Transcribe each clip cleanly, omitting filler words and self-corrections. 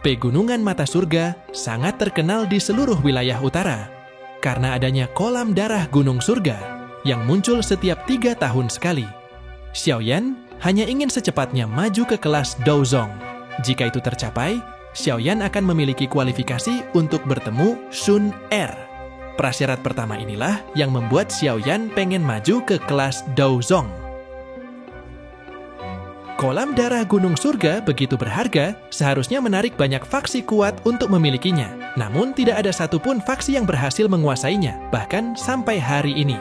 Pegunungan Mata Surga sangat terkenal di seluruh wilayah utara karena adanya kolam darah Gunung Surga yang muncul setiap 3 tahun sekali. Xiaoyan hanya ingin secepatnya maju ke kelas Douzong. Jika itu tercapai, Xiaoyan akan memiliki kualifikasi untuk bertemu Sun Er. Prasyarat pertama inilah yang membuat Xiaoyan pengen maju ke kelas Douzong. Kolam darah Gunung Surga begitu berharga, seharusnya menarik banyak faksi kuat untuk memilikinya. Namun tidak ada satupun faksi yang berhasil menguasainya, bahkan sampai hari ini.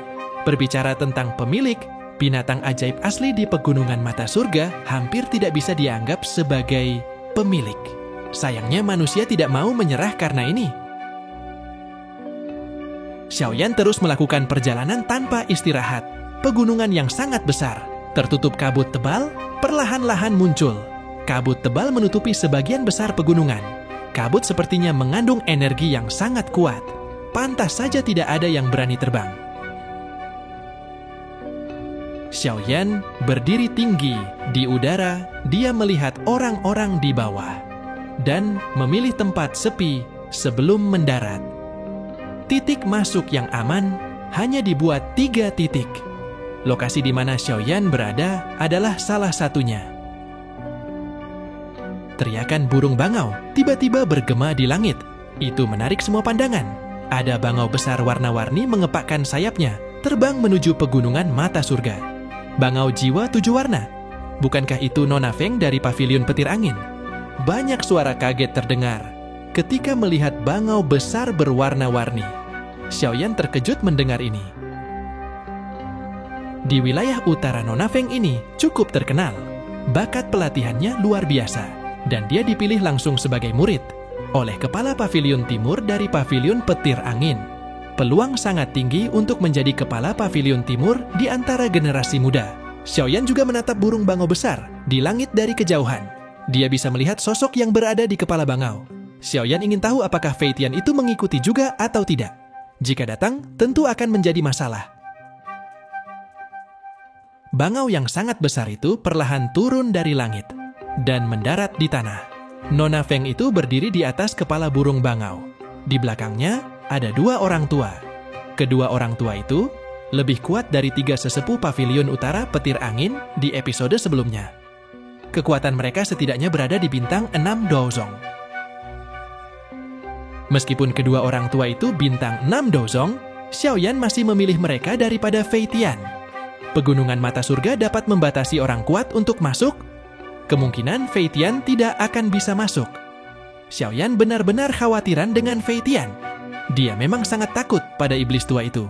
Berbicara tentang pemilik, binatang ajaib asli di Pegunungan Mata Surga hampir tidak bisa dianggap sebagai pemilik. Sayangnya manusia tidak mau menyerah karena ini. Xiaoyan terus melakukan perjalanan tanpa istirahat. Pegunungan yang sangat besar, tertutup kabut tebal, perlahan-lahan muncul. Kabut tebal menutupi sebagian besar pegunungan. Kabut sepertinya mengandung energi yang sangat kuat. Pantas saja tidak ada yang berani terbang. Xiaoyan berdiri tinggi di udara, dia melihat orang-orang di bawah dan memilih tempat sepi sebelum mendarat. Titik masuk yang aman hanya dibuat 3 titik. Lokasi di mana Xiaoyan berada adalah salah satunya. Teriakan burung bangau tiba-tiba bergema di langit. Itu menarik semua pandangan. Ada bangau besar warna-warni mengepakkan sayapnya, terbang menuju Pegunungan Mata Surga. Bangau jiwa 7 warna. Bukankah itu Nona Feng dari Paviliun Petir Angin? Banyak suara kaget terdengar ketika melihat bangau besar berwarna-warni. Xiaoyan terkejut mendengar ini. Di wilayah utara Nona Feng ini cukup terkenal. Bakat pelatihannya luar biasa, dan dia dipilih langsung sebagai murid oleh Kepala Paviliun Timur dari Paviliun Petir Angin. Peluang sangat tinggi untuk menjadi Kepala Paviliun Timur di antara generasi muda. Xiaoyan juga menatap burung bangau besar di langit dari kejauhan. Dia bisa melihat sosok yang berada di kepala bangau. Xiaoyan ingin tahu apakah Fei Tian itu mengikuti juga atau tidak. Jika datang, tentu akan menjadi masalah. Bangau yang sangat besar itu perlahan turun dari langit dan mendarat di tanah. Nona Feng itu berdiri di atas kepala burung bangau. Di belakangnya ada 2 orang tua. Kedua orang tua itu lebih kuat dari 3 sesepuh Paviliun Utara Petir Angin di episode sebelumnya. Kekuatan mereka setidaknya berada di bintang 6 Douzong. Meskipun kedua orang tua itu bintang 6 Douzong, Xiaoyan masih memilih mereka daripada Fei Tian. Pegunungan Mata Surga dapat membatasi orang kuat untuk masuk. Kemungkinan Fei Tian tidak akan bisa masuk. Xiaoyan benar-benar khawatiran dengan Fei Tian. Dia memang sangat takut pada iblis tua itu.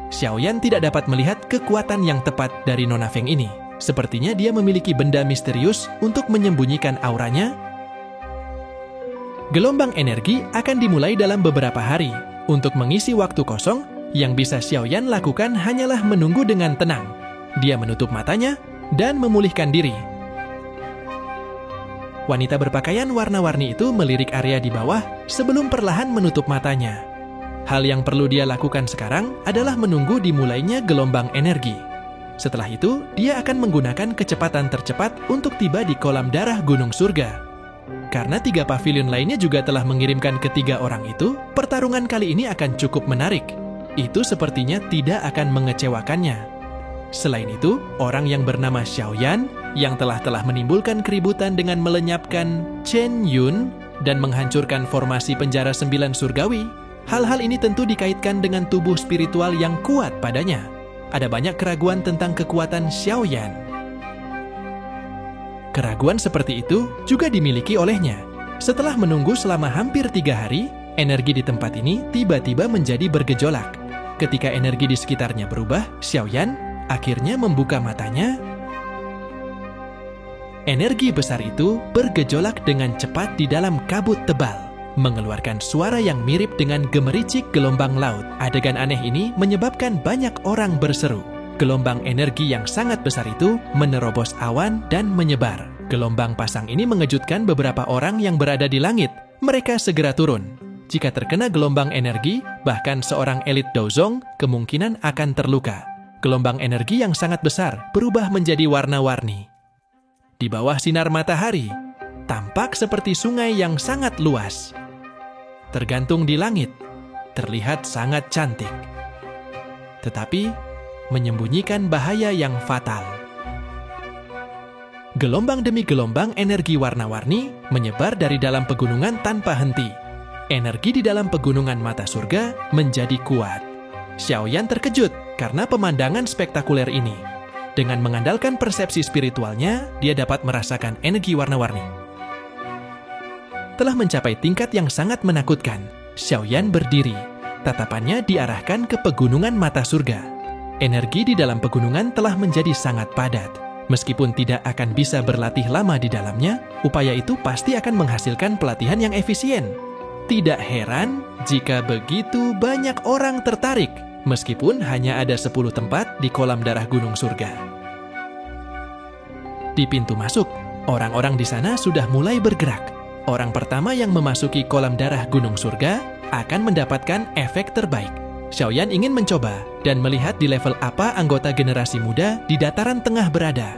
Xiaoyan tidak dapat melihat kekuatan yang tepat dari Nona Feng ini. Sepertinya dia memiliki benda misterius untuk menyembunyikan auranya. Gelombang energi akan dimulai dalam beberapa hari. Untuk mengisi waktu kosong, yang bisa Xiaoyan lakukan hanyalah menunggu dengan tenang. Dia menutup matanya dan memulihkan diri. Wanita berpakaian warna-warni itu melirik area di bawah sebelum perlahan menutup matanya. Hal yang perlu dia lakukan sekarang adalah menunggu dimulainya gelombang energi. Setelah itu, dia akan menggunakan kecepatan tercepat untuk tiba di kolam darah Gunung Surga. Karena 3 pavilion lainnya juga telah mengirimkan ke-3 orang itu, pertarungan kali ini akan cukup menarik. Itu sepertinya tidak akan mengecewakannya. Selain itu, orang yang bernama Xiaoyan yang telah menimbulkan keributan dengan melenyapkan Chen Yun dan menghancurkan formasi penjara 9 surgawi, hal-hal ini tentu dikaitkan dengan tubuh spiritual yang kuat padanya. Ada banyak keraguan tentang kekuatan Xiaoyan. Keraguan seperti itu juga dimiliki olehnya. Setelah menunggu selama hampir 3 hari, energi di tempat ini tiba-tiba menjadi bergejolak. Ketika energi di sekitarnya berubah, Xiaoyan akhirnya membuka matanya. Energi besar itu bergejolak dengan cepat di dalam kabut tebal, mengeluarkan suara yang mirip dengan gemericik gelombang laut. Adegan aneh ini menyebabkan banyak orang berseru. Gelombang energi yang sangat besar itu menerobos awan dan menyebar. Gelombang pasang ini mengejutkan beberapa orang yang berada di langit. Mereka segera turun. Jika terkena gelombang energi, bahkan seorang elit Douzong kemungkinan akan terluka. Gelombang energi yang sangat besar berubah menjadi warna-warni. Di bawah sinar matahari, tampak seperti sungai yang sangat luas. Tergantung di langit, terlihat sangat cantik. Tetapi, menyembunyikan bahaya yang fatal. Gelombang demi gelombang energi warna-warni menyebar dari dalam pegunungan tanpa henti. Energi di dalam pegunungan mata surga menjadi kuat. Xiaoyan terkejut karena pemandangan spektakuler ini. Dengan mengandalkan persepsi spiritualnya, dia dapat merasakan energi warna-warni. Telah mencapai tingkat yang sangat menakutkan, Xiaoyan berdiri. Tatapannya diarahkan ke pegunungan mata surga. Energi di dalam pegunungan telah menjadi sangat padat. Meskipun tidak akan bisa berlatih lama di dalamnya, upaya itu pasti akan menghasilkan pelatihan yang efisien. Tidak heran jika begitu banyak orang tertarik, meskipun hanya ada 10 tempat di kolam darah gunung surga. Di pintu masuk, orang-orang di sana sudah mulai bergerak. Orang pertama yang memasuki kolam darah gunung surga akan mendapatkan efek terbaik. Xiaoyan ingin mencoba dan melihat di level apa anggota generasi muda di dataran tengah berada.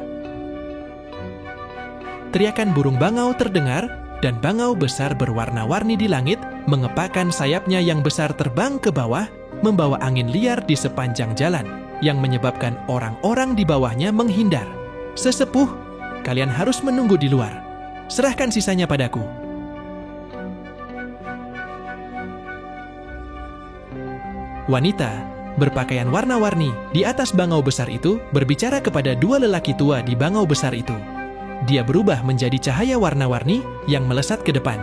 Teriakan burung bangau terdengar, dan bangau besar berwarna-warni di langit mengepakkan sayapnya yang besar terbang ke bawah, membawa angin liar di sepanjang jalan, yang menyebabkan orang-orang di bawahnya menghindar. Sesepuh, kalian harus menunggu di luar. Serahkan sisanya padaku. Wanita berpakaian warna-warni di atas bangau besar itu berbicara kepada dua lelaki tua di bangau besar itu. Dia berubah menjadi cahaya warna-warni yang melesat ke depan.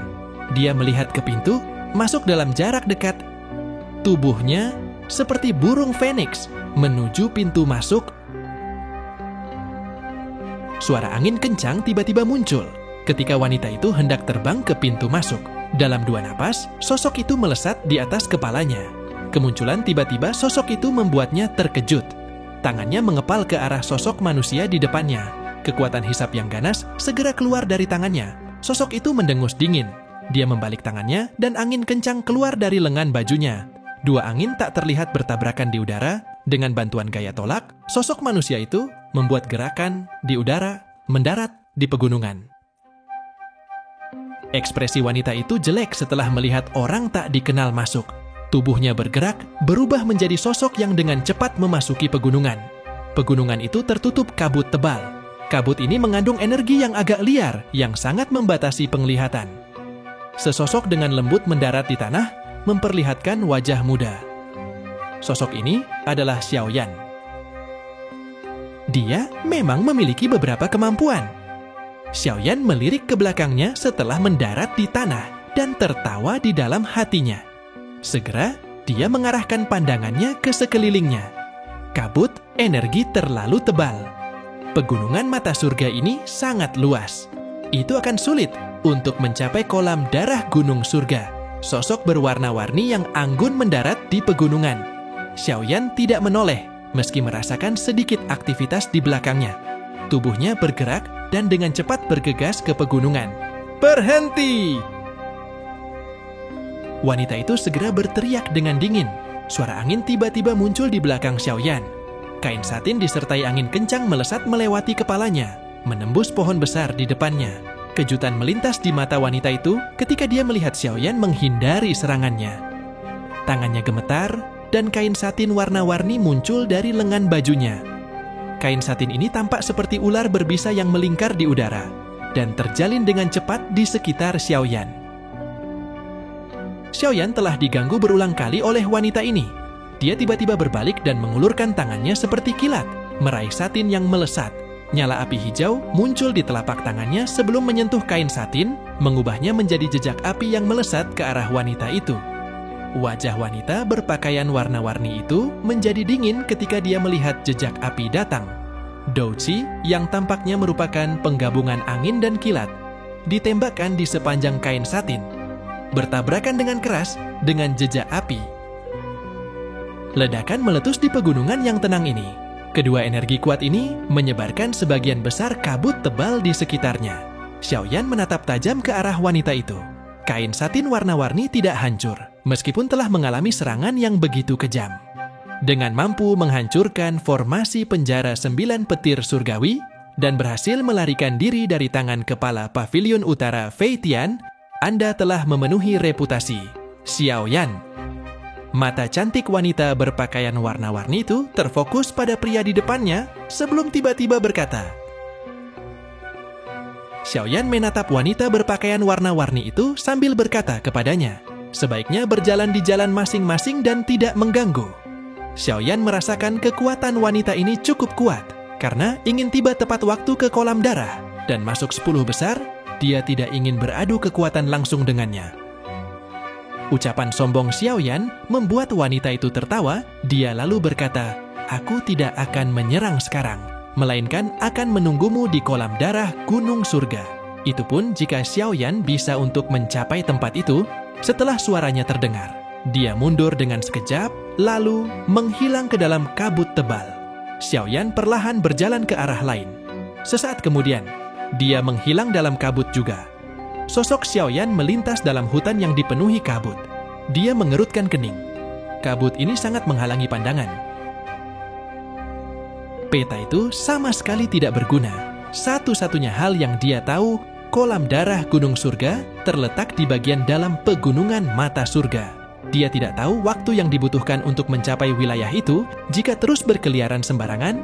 Dia melihat ke pintu, masuk dalam jarak dekat. Tubuhnya seperti burung feniks menuju pintu masuk. Suara angin kencang tiba-tiba muncul ketika wanita itu hendak terbang ke pintu masuk. Dalam 2 napas, sosok itu melesat di atas kepalanya. Kemunculan tiba-tiba sosok itu membuatnya terkejut. Tangannya mengepal ke arah sosok manusia di depannya. Kekuatan hisap yang ganas segera keluar dari tangannya. Sosok itu mendengus dingin. Dia membalik tangannya dan angin kencang keluar dari lengan bajunya. 2 angin tak terlihat bertabrakan di udara. Dengan bantuan gaya tolak, sosok manusia itu membuat gerakan di udara mendarat di pegunungan. Ekspresi wanita itu jelek setelah melihat orang tak dikenal masuk. Tubuhnya bergerak, berubah menjadi sosok yang dengan cepat memasuki pegunungan. Pegunungan itu tertutup kabut tebal. Kabut ini mengandung energi yang agak liar, yang sangat membatasi penglihatan. Sesosok dengan lembut mendarat di tanah, memperlihatkan wajah muda. Sosok ini adalah Xiaoyan. Dia memang memiliki beberapa kemampuan. Xiaoyan melirik ke belakangnya setelah mendarat di tanah dan tertawa di dalam hatinya. Segera, dia mengarahkan pandangannya ke sekelilingnya. Kabut energi terlalu tebal. Pegunungan mata surga ini sangat luas. Itu akan sulit untuk mencapai kolam darah gunung surga. Sosok berwarna-warni yang anggun mendarat di pegunungan. Xiaoyan tidak menoleh, meski merasakan sedikit aktivitas di belakangnya. Tubuhnya bergerak dan dengan cepat bergegas ke pegunungan. Berhenti! Wanita itu segera berteriak dengan dingin. Suara angin tiba-tiba muncul di belakang Xiaoyan. Kain satin disertai angin kencang melesat melewati kepalanya, menembus pohon besar di depannya. Kejutan melintas di mata wanita itu ketika dia melihat Xiaoyan menghindari serangannya. Tangannya gemetar, dan kain satin warna-warni muncul dari lengan bajunya. Kain satin ini tampak seperti ular berbisa yang melingkar di udara, dan terjalin dengan cepat di sekitar Xiaoyan. Xiaoyan telah diganggu berulang kali oleh wanita ini. Dia tiba-tiba berbalik dan mengulurkan tangannya seperti kilat, meraih satin yang melesat. Nyala api hijau muncul di telapak tangannya sebelum menyentuh kain satin, mengubahnya menjadi jejak api yang melesat ke arah wanita itu. Wajah wanita berpakaian warna-warni itu menjadi dingin ketika dia melihat jejak api datang. Douqi, yang tampaknya merupakan penggabungan angin dan kilat, ditembakkan di sepanjang kain satin, bertabrakan dengan keras dengan jejak api. Ledakan meletus di pegunungan yang tenang ini. Kedua energi kuat ini menyebarkan sebagian besar kabut tebal di sekitarnya. Xiaoyan menatap tajam ke arah wanita itu. Kain satin warna-warni tidak hancur, meskipun telah mengalami serangan yang begitu kejam. Dengan mampu menghancurkan formasi penjara 9 petir surgawi, dan berhasil melarikan diri dari tangan kepala Paviliun Utara Fei Tian, Anda telah memenuhi reputasi Xiao Yan. Mata cantik wanita berpakaian warna-warni itu terfokus pada pria di depannya sebelum tiba-tiba berkata. Xiao Yan menatap wanita berpakaian warna-warni itu sambil berkata kepadanya, sebaiknya berjalan di jalan masing-masing dan tidak mengganggu. Xiao Yan merasakan kekuatan wanita ini cukup kuat, karena ingin tiba tepat waktu ke kolam darah dan masuk 10 besar, dia tidak ingin beradu kekuatan langsung dengannya. Ucapan sombong Xiao Yan membuat wanita itu tertawa, dia lalu berkata, aku tidak akan menyerang sekarang, melainkan akan menunggumu di kolam darah Gunung Surga. Itu pun jika Xiao Yan bisa untuk mencapai tempat itu setelah suaranya terdengar. Dia mundur dengan sekejap, lalu menghilang ke dalam kabut tebal. Xiao Yan perlahan berjalan ke arah lain. Sesaat kemudian, dia menghilang dalam kabut juga. Sosok Xiao Yan melintas dalam hutan yang dipenuhi kabut. Dia mengerutkan kening. Kabut ini sangat menghalangi pandangan. Peta itu sama sekali tidak berguna. Satu-satunya hal yang dia tahu, kolam darah Gunung Surga terletak di bagian dalam pegunungan mata surga. Dia tidak tahu waktu yang dibutuhkan untuk mencapai wilayah itu jika terus berkeliaran sembarangan.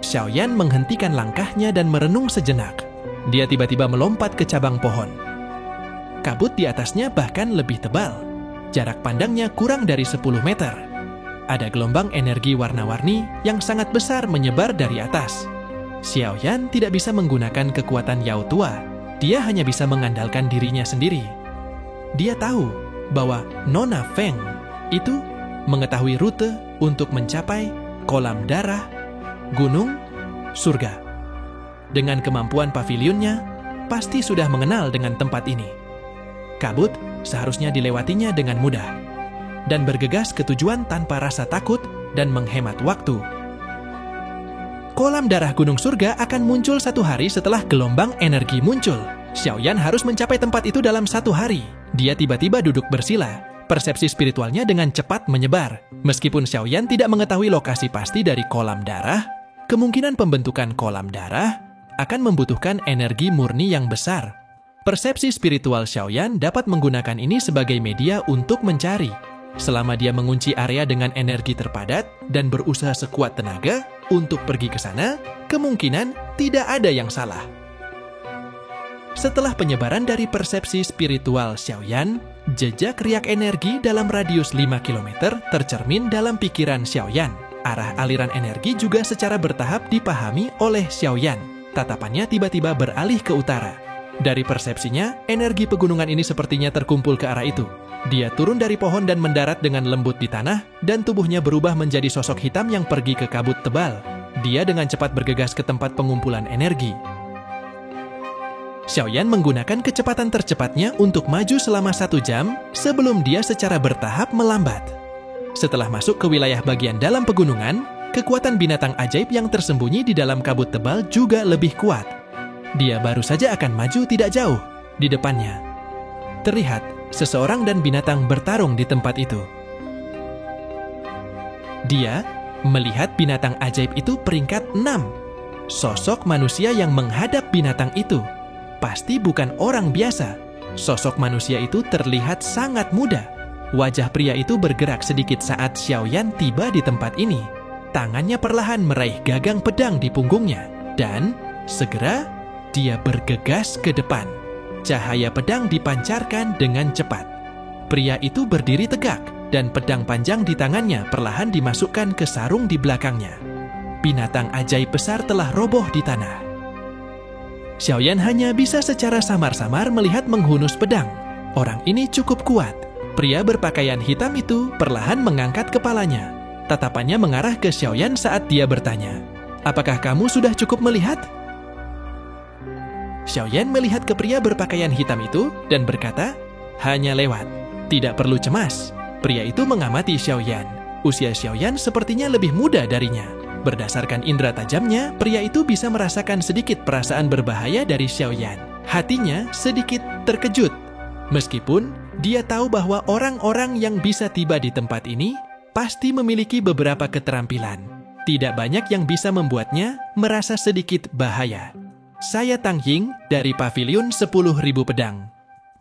Xiao Yan menghentikan langkahnya dan merenung sejenak. Dia tiba-tiba melompat ke cabang pohon. Kabut di atasnya bahkan lebih tebal. Jarak pandangnya kurang dari 10 meter. Ada gelombang energi warna-warni yang sangat besar menyebar dari atas. Xiao Yan tidak bisa menggunakan kekuatan Yao Tua. Dia hanya bisa mengandalkan dirinya sendiri. Dia tahu bahwa Nona Feng itu mengetahui rute untuk mencapai kolam darah Gunung Surga. Dengan kemampuan paviliunnya, pasti sudah mengenal dengan tempat ini. Kabut seharusnya dilewatinya dengan mudah, dan bergegas ke tujuan tanpa rasa takut dan menghemat waktu. Kolam darah Gunung Surga akan muncul 1 hari setelah gelombang energi muncul. Xiao Yan harus mencapai tempat itu dalam 1 hari. Dia tiba-tiba duduk bersila. Persepsi spiritualnya dengan cepat menyebar. Meskipun Xiao Yan tidak mengetahui lokasi pasti dari kolam darah, kemungkinan pembentukan kolam darah akan membutuhkan energi murni yang besar. Persepsi spiritual Xiao Yan dapat menggunakan ini sebagai media untuk mencari. Selama dia mengunci area dengan energi terpadat dan berusaha sekuat tenaga untuk pergi ke sana, kemungkinan tidak ada yang salah. Setelah penyebaran dari persepsi spiritual Xiao Yan, jejak riak energi dalam radius 5 km tercermin dalam pikiran Xiao Yan. Arah aliran energi juga secara bertahap dipahami oleh Xiao Yan. Tatapannya tiba-tiba beralih ke utara. Dari persepsinya, energi pegunungan ini sepertinya terkumpul ke arah itu. Dia turun dari pohon dan mendarat dengan lembut di tanah, dan tubuhnya berubah menjadi sosok hitam yang pergi ke kabut tebal. Dia dengan cepat bergegas ke tempat pengumpulan energi. Xiao Yan menggunakan kecepatan tercepatnya untuk maju selama 1 jam sebelum dia secara bertahap melambat. Setelah masuk ke wilayah bagian dalam pegunungan, kekuatan binatang ajaib yang tersembunyi di dalam kabut tebal juga lebih kuat. Dia baru saja akan maju tidak jauh. Di depannya, terlihat seseorang dan binatang bertarung di tempat itu. Dia melihat binatang ajaib itu peringkat 6. Sosok manusia yang menghadap binatang itu pasti bukan orang biasa. Sosok manusia itu terlihat sangat muda. Wajah pria itu bergerak sedikit saat Xiao Yan tiba di tempat ini. Tangannya perlahan meraih gagang pedang di punggungnya. Dan segera dia bergegas ke depan. Cahaya pedang dipancarkan dengan cepat. Pria itu berdiri tegak dan pedang panjang di tangannya perlahan dimasukkan ke sarung di belakangnya. Binatang ajaib besar telah roboh di tanah. Xiao Yan hanya bisa secara samar-samar melihat menghunus pedang. Orang ini cukup kuat. Pria berpakaian hitam itu perlahan mengangkat kepalanya. Tatapannya mengarah ke Xiao Yan saat dia bertanya, "Apakah kamu sudah cukup melihat?" Xiao Yan melihat ke pria berpakaian hitam itu dan berkata, "Hanya lewat. Tidak perlu cemas." Pria itu mengamati Xiao Yan. Usia Xiao Yan sepertinya lebih muda darinya. Berdasarkan indera tajamnya, pria itu bisa merasakan sedikit perasaan berbahaya dari Xiao Yan. Hatinya sedikit terkejut. Meskipun dia tahu bahwa orang-orang yang bisa tiba di tempat ini pasti memiliki beberapa keterampilan. tidak banyak yang bisa membuatnya merasa sedikit bahaya. Saya Tang Ying dari Paviliun 10.000 Pedang.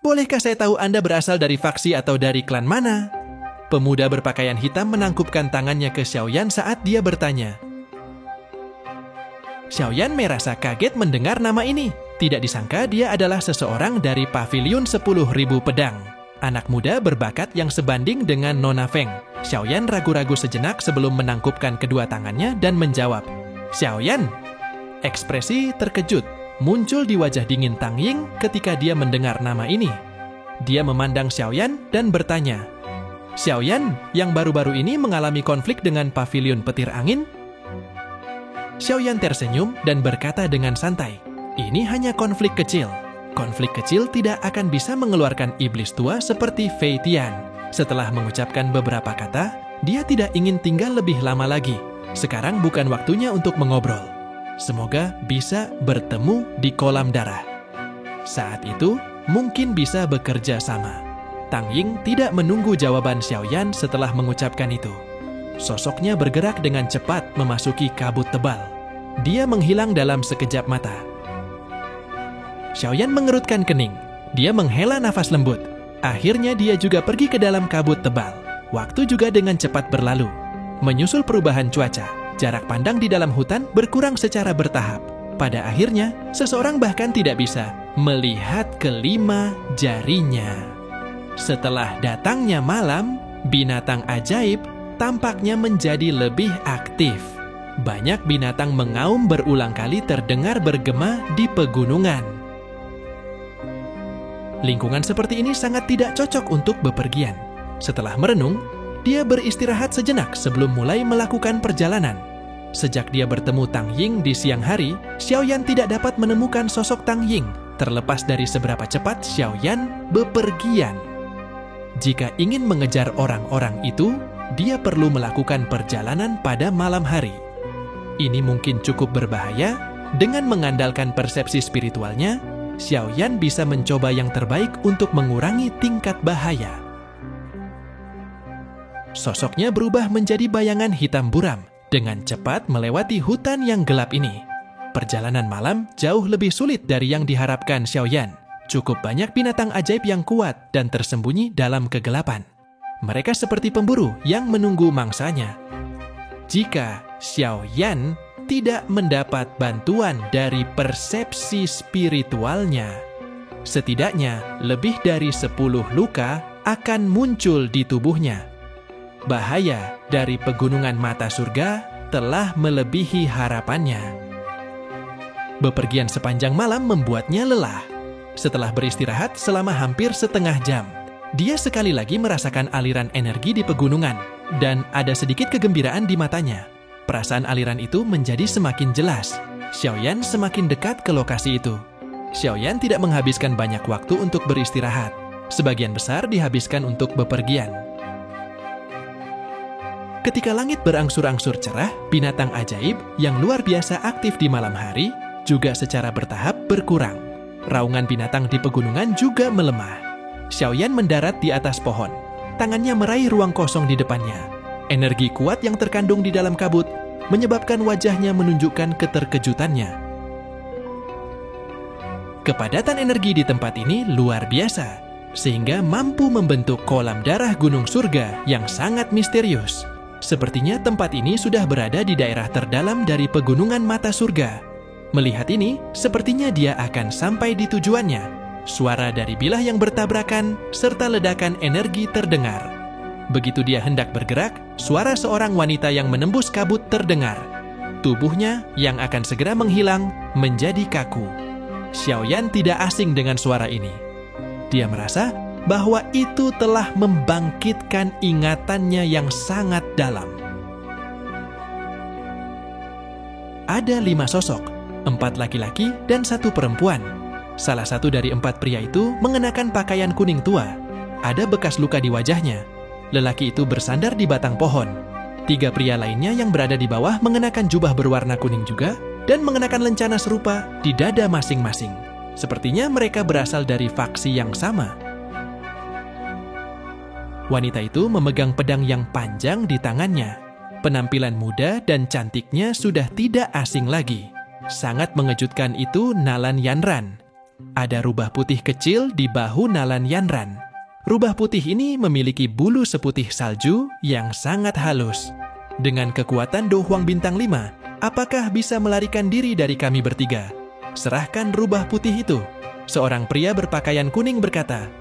Bolehkah saya tahu Anda berasal dari faksi atau dari klan mana? Pemuda berpakaian hitam menangkupkan tangannya ke Xiaoyan saat dia bertanya. Xiaoyan merasa kaget mendengar nama ini. Tidak disangka dia adalah seseorang dari Paviliun 10.000 Pedang. Anak muda berbakat yang sebanding dengan Nona Feng. Xiaoyan ragu-ragu sejenak sebelum menangkupkan kedua tangannya dan menjawab, Xiaoyan. Ekspresi terkejut muncul di wajah dingin Tang Ying ketika dia mendengar nama ini. Dia memandang Xiaoyan dan bertanya, Xiaoyan yang baru-baru ini mengalami konflik dengan Paviliun Petir Angin? Xiaoyan tersenyum dan berkata dengan santai, ini hanya konflik kecil. Konflik kecil tidak akan bisa mengeluarkan iblis tua seperti Fei Tian. Setelah mengucapkan beberapa kata, dia tidak ingin tinggal lebih lama lagi. Sekarang bukan waktunya untuk mengobrol. Semoga bisa bertemu di kolam darah. Saat itu, mungkin bisa bekerja sama. Tang Ying tidak menunggu jawaban Xiaoyan setelah mengucapkan itu. Sosoknya bergerak dengan cepat memasuki kabut tebal. Dia menghilang dalam sekejap mata. Xiaoyan mengerutkan kening. Dia menghela nafas lembut. Akhirnya dia juga pergi ke dalam kabut tebal. Waktu juga dengan cepat berlalu. Menyusul perubahan cuaca, jarak pandang di dalam hutan berkurang secara bertahap. Pada akhirnya, seseorang bahkan tidak bisa melihat kelima jarinya. Setelah datangnya malam, binatang ajaib tampaknya menjadi lebih aktif. Banyak binatang mengaum berulang kali terdengar bergema di pegunungan. Lingkungan seperti ini sangat tidak cocok untuk bepergian. Setelah merenung, dia beristirahat sejenak sebelum mulai melakukan perjalanan. Sejak dia bertemu Tang Ying di siang hari, Xiaoyan tidak dapat menemukan sosok Tang Ying, terlepas dari seberapa cepat Xiaoyan bepergian. Jika ingin mengejar orang-orang itu, dia perlu melakukan perjalanan pada malam hari. Ini mungkin cukup berbahaya. Dengan mengandalkan persepsi spiritualnya, Xiaoyan bisa mencoba yang terbaik untuk mengurangi tingkat bahaya. Sosoknya berubah menjadi bayangan hitam buram, dengan cepat melewati hutan yang gelap ini. Perjalanan malam jauh lebih sulit dari yang diharapkan Xiaoyan. Cukup banyak binatang ajaib yang kuat dan tersembunyi dalam kegelapan. Mereka seperti pemburu yang menunggu mangsanya. Jika Xiaoyan tidak mendapat bantuan dari persepsi spiritualnya, setidaknya lebih dari 10 luka akan muncul di tubuhnya. Bahaya dari pegunungan mata surga telah melebihi harapannya. Bepergian sepanjang malam membuatnya lelah. Setelah beristirahat selama hampir setengah jam, dia sekali lagi merasakan aliran energi di pegunungan, dan ada sedikit kegembiraan di matanya. Perasaan aliran itu menjadi semakin jelas. Xiaoyan semakin dekat ke lokasi itu. Xiaoyan tidak menghabiskan banyak waktu untuk beristirahat. Sebagian besar dihabiskan untuk bepergian. Ketika langit berangsur-angsur cerah, binatang ajaib yang luar biasa aktif di malam hari juga secara bertahap berkurang. Raungan binatang di pegunungan juga melemah. Xiaoyan mendarat di atas pohon. Tangannya meraih ruang kosong di depannya. Energi kuat yang terkandung di dalam kabut menyebabkan wajahnya menunjukkan keterkejutannya. Kepadatan energi di tempat ini luar biasa, sehingga mampu membentuk kolam darah gunung surga yang sangat misterius. Sepertinya tempat ini sudah berada di daerah terdalam dari pegunungan mata surga. Melihat ini, sepertinya dia akan sampai di tujuannya. Suara dari bilah yang bertabrakan serta ledakan energi terdengar. Begitu dia hendak bergerak, suara seorang wanita yang menembus kabut terdengar. Tubuhnya yang akan segera menghilang menjadi kaku. Xiaoyan tidak asing dengan suara ini. Dia merasa bahwa itu telah membangkitkan ingatannya yang sangat dalam. Ada 5 sosok, 4 laki-laki dan 1 perempuan. Salah satu dari 4 pria itu mengenakan pakaian kuning tua. Ada bekas luka di wajahnya. Lelaki itu bersandar di batang pohon. 3 pria lainnya yang berada di bawah mengenakan jubah berwarna kuning juga dan mengenakan lencana serupa di dada masing-masing. Sepertinya mereka berasal dari faksi yang sama. Wanita itu memegang pedang yang panjang di tangannya. Penampilan muda dan cantiknya sudah tidak asing lagi. Sangat mengejutkan itu Nalan Yanran. Ada rubah putih kecil di bahu Nalan Yanran. Rubah putih ini memiliki bulu seputih salju yang sangat halus. Dengan kekuatan Do Huang Bintang 5, apakah bisa melarikan diri dari kami bertiga? Serahkan rubah putih itu. Seorang pria berpakaian kuning berkata.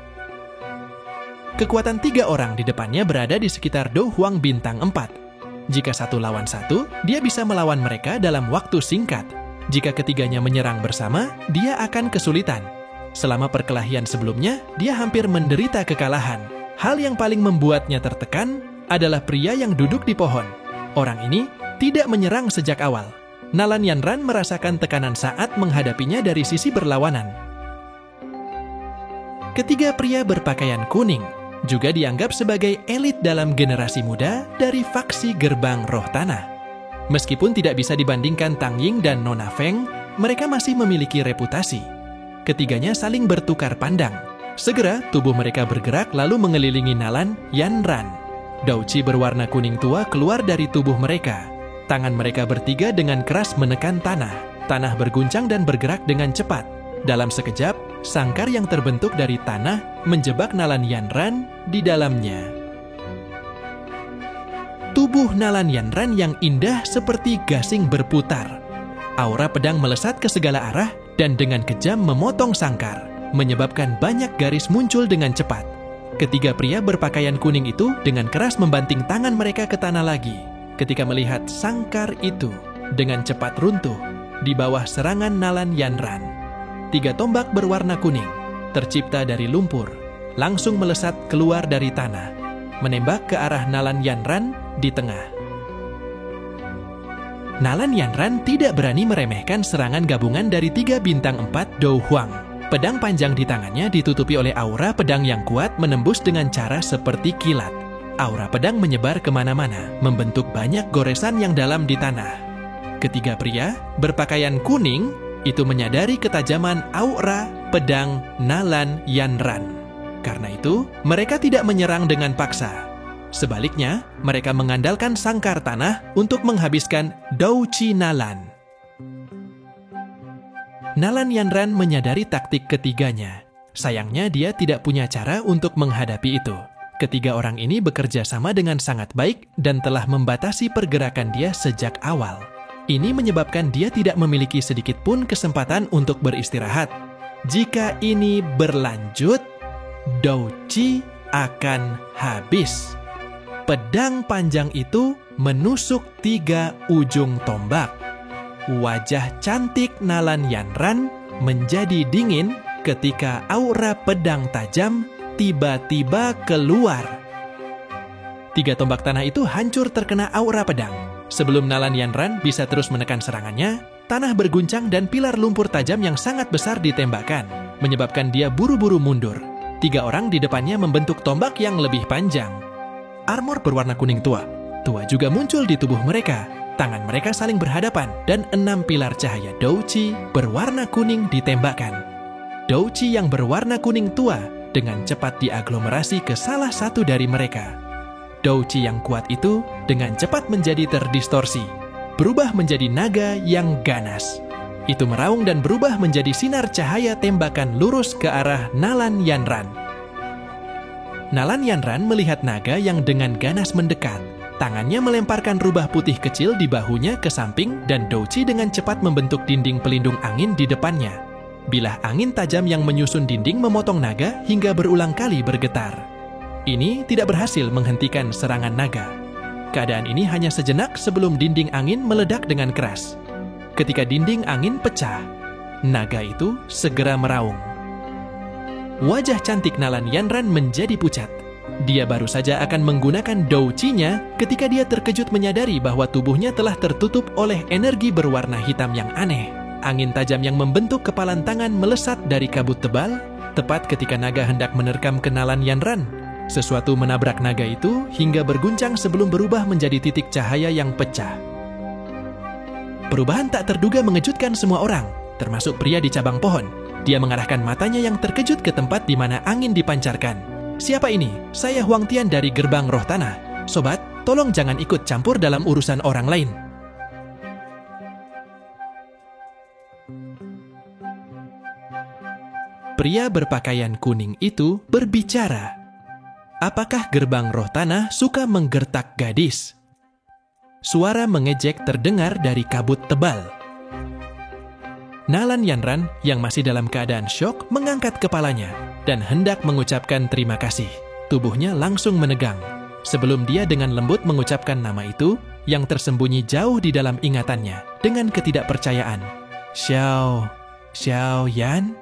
Kekuatan 3 orang di depannya berada di sekitar Do Huang Bintang 4. Jika 1 lawan 1, dia bisa melawan mereka dalam waktu singkat. Jika ketiganya menyerang bersama, dia akan kesulitan. Selama perkelahian sebelumnya, dia hampir menderita kekalahan. Hal yang paling membuatnya tertekan adalah pria yang duduk di pohon. Orang ini tidak menyerang sejak awal. Nalan Yanran merasakan tekanan saat menghadapinya dari sisi berlawanan. Ketiga pria berpakaian kuning juga dianggap sebagai elit dalam generasi muda dari faksi Gerbang Roh Tanah. Meskipun tidak bisa dibandingkan Tang Ying dan Nona Feng, mereka masih memiliki reputasi. Ketiganya saling bertukar pandang. Segera tubuh mereka bergerak lalu mengelilingi Nalan Yanran. Dauci berwarna kuning tua keluar dari tubuh mereka. Tangan mereka bertiga dengan keras menekan tanah. Tanah berguncang dan bergerak dengan cepat. Dalam sekejap, sangkar yang terbentuk dari tanah menjebak Nalan Yanran di dalamnya. Tubuh Nalan Yanran yang indah seperti gasing berputar. Aura pedang melesat ke segala arah dan dengan kejam memotong sangkar, menyebabkan banyak garis muncul dengan cepat. Ketiga pria berpakaian kuning itu dengan keras membanting tangan mereka ke tanah lagi. Ketika melihat sangkar itu dengan cepat runtuh di bawah serangan Nalan Yanran. 3 tombak berwarna kuning, tercipta dari lumpur, langsung melesat keluar dari tanah, menembak ke arah Nalan Yanran di tengah. Nalan Yanran tidak berani meremehkan serangan gabungan dari 3 bintang 4 Do Huang. Pedang panjang di tangannya ditutupi oleh aura pedang yang kuat menembus dengan cara seperti kilat. Aura pedang menyebar kemana-mana, membentuk banyak goresan yang dalam di tanah. Ketiga pria berpakaian kuning itu menyadari ketajaman aura pedang Nalan Yanran. Karena itu, mereka tidak menyerang dengan paksa. Sebaliknya, mereka mengandalkan sangkar tanah untuk menghabiskan Douci Nalan. Nalan Yanran menyadari taktik ketiganya. Sayangnya dia tidak punya cara untuk menghadapi itu. Ketiga orang ini bekerja sama dengan sangat baik dan telah membatasi pergerakan dia sejak awal. Ini menyebabkan dia tidak memiliki sedikit pun kesempatan untuk beristirahat. Jika ini berlanjut, Douci akan habis. Pedang panjang itu menusuk 3 ujung tombak. Wajah cantik Nalan Yanran menjadi dingin ketika aura pedang tajam tiba-tiba keluar. 3 tombak tanah itu hancur terkena aura pedang. Sebelum Nalan Yanran bisa terus menekan serangannya, tanah berguncang dan pilar lumpur tajam yang sangat besar ditembakkan, menyebabkan dia buru-buru mundur. 3 orang di depannya membentuk tombak yang lebih panjang. Armor berwarna kuning tua juga muncul di tubuh mereka. Tangan mereka saling berhadapan dan 6 pilar cahaya Douci berwarna kuning ditembakkan. Douci yang berwarna kuning tua dengan cepat diaglomerasi ke salah satu dari mereka. Douci yang kuat itu dengan cepat menjadi terdistorsi, berubah menjadi naga yang ganas. Itu meraung dan berubah menjadi sinar cahaya tembakan lurus ke arah Nalan Yanran. Nalan Yanran melihat naga yang dengan ganas mendekat. Tangannya melemparkan rubah putih kecil di bahunya ke samping dan Douci dengan cepat membentuk dinding pelindung angin di depannya. Bilah angin tajam yang menyusun dinding memotong naga hingga berulang kali bergetar. Ini tidak berhasil menghentikan serangan naga. Keadaan ini hanya sejenak sebelum dinding angin meledak dengan keras. Ketika dinding angin pecah, naga itu segera meraung. Wajah cantik Nalan Yanran menjadi pucat. Dia baru saja akan menggunakan Douci-nya ketika dia terkejut menyadari bahwa tubuhnya telah tertutup oleh energi berwarna hitam yang aneh. Angin tajam yang membentuk kepalan tangan melesat dari kabut tebal, tepat ketika naga hendak menerkam ke Nalan Yanran. Sesuatu menabrak naga itu hingga berguncang sebelum berubah menjadi titik cahaya yang pecah. Perubahan tak terduga mengejutkan semua orang, termasuk pria di cabang pohon. Dia mengarahkan matanya yang terkejut ke tempat di mana angin dipancarkan. Siapa ini? Saya Huang Tian dari Gerbang Roh Tanah. Sobat, Tolong jangan ikut campur dalam urusan orang lain. Pria berpakaian kuning itu berbicara. Apakah gerbang roh tanah suka menggertak gadis? Suara mengejek terdengar dari kabut tebal. Nalan Yanran yang masih dalam keadaan syok mengangkat kepalanya dan hendak mengucapkan terima kasih. Tubuhnya langsung menegang sebelum dia dengan lembut mengucapkan nama itu yang tersembunyi jauh di dalam ingatannya dengan ketidakpercayaan. Xiao Yan?